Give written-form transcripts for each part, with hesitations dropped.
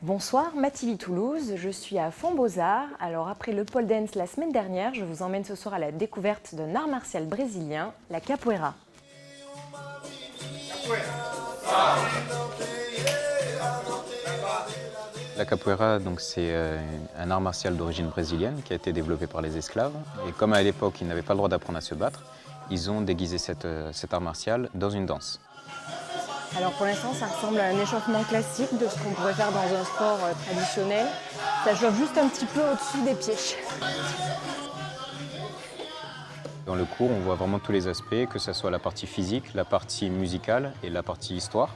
Bonsoir, Mathilde Toulouse, je suis à Fonds Beaux-Arts. Alors après le pole dance la semaine dernière, je vous emmène ce soir à la découverte d'un art martial brésilien, la capoeira. La capoeira, c'est un art martial d'origine brésilienne qui a été développé par les esclaves. Et comme à l'époque, ils n'avaient pas le droit d'apprendre à se battre, ils ont déguisé cet art martial dans une danse. Alors pour l'instant, ça ressemble à un échauffement classique de ce qu'on pourrait faire dans un sport traditionnel. Ça chauffe juste un petit peu au-dessus des pieds. Dans le cours, on voit vraiment tous les aspects, que ce soit la partie physique, la partie musicale et la partie histoire.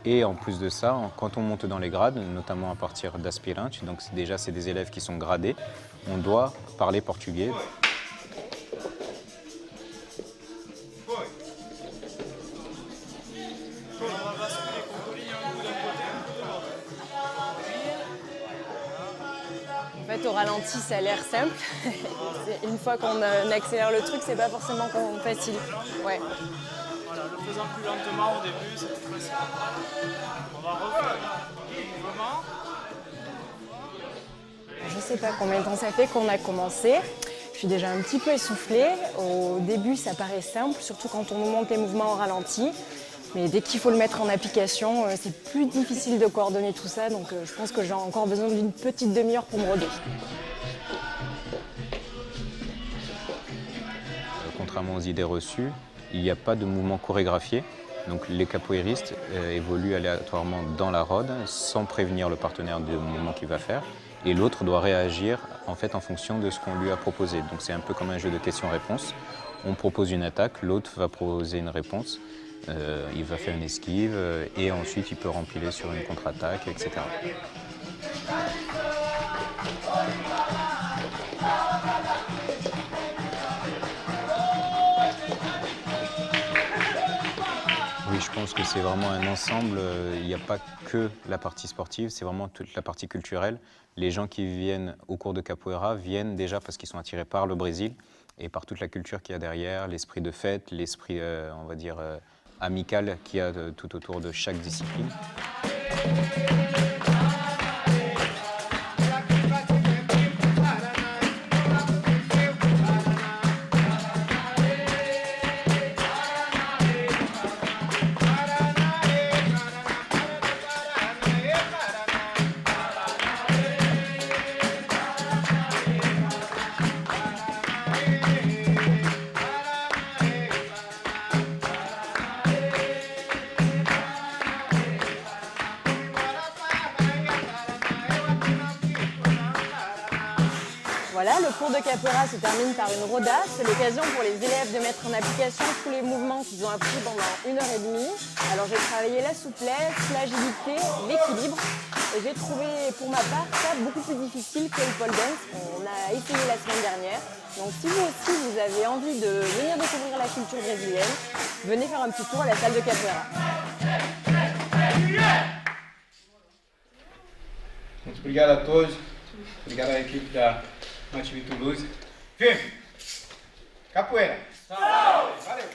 Et en plus de ça, quand on monte dans les grades, notamment à partir d'aspirantes, donc déjà c'est des élèves qui sont gradés, on doit parler portugais. En fait, au ralenti, ça a l'air simple. Une fois qu'on accélère le truc, c'est pas forcément facile. Ouais. Voilà, le faisant plus lentement au début, c'est plus facile. On va refaire le mouvement. Je sais pas combien de temps ça fait qu'on a commencé. Je suis déjà un petit peu essoufflée. Au début, ça paraît simple, surtout quand on nous montre les mouvements au ralenti. Mais dès qu'il faut le mettre en application, c'est plus difficile de coordonner tout ça. Donc je pense que j'ai encore besoin d'une petite demi-heure pour me roder. Contrairement aux idées reçues, il n'y a pas de mouvement chorégraphié. Donc les capoeiristes évoluent aléatoirement dans la rode sans prévenir le partenaire du mouvement qu'il va faire. Et l'autre doit réagir en fonction de ce qu'on lui a proposé. Donc c'est un peu comme un jeu de questions-réponses. On propose une attaque, l'autre va proposer une réponse. Il va faire une esquive et ensuite il peut rempiler sur une contre-attaque, etc. Oui, je pense que c'est vraiment un ensemble. Il n'y a pas que la partie sportive, c'est vraiment toute la partie culturelle. Les gens qui viennent au cours de capoeira viennent déjà parce qu'ils sont attirés par le Brésil et par toute la culture qu'il y a derrière, l'esprit de fête, l'esprit, on va dire, amical qu'il y a tout autour de chaque discipline. Voilà, le cours de capoeira se termine par une roda. C'est l'occasion pour les élèves de mettre en application tous les mouvements qu'ils ont appris pendant 1h30. Alors j'ai travaillé la souplesse, l'agilité, l'équilibre. Et j'ai trouvé pour ma part ça beaucoup plus difficile que le pole dance qu'on a essayé la semaine dernière. Donc si vous aussi vous avez envie de venir découvrir la culture brésilienne, venez faire un petit tour à la salle de capoeira. Muito obrigado a todos, obrigado à equipe da Mathilde Toulouse. Firme! Capoeira! Valeu!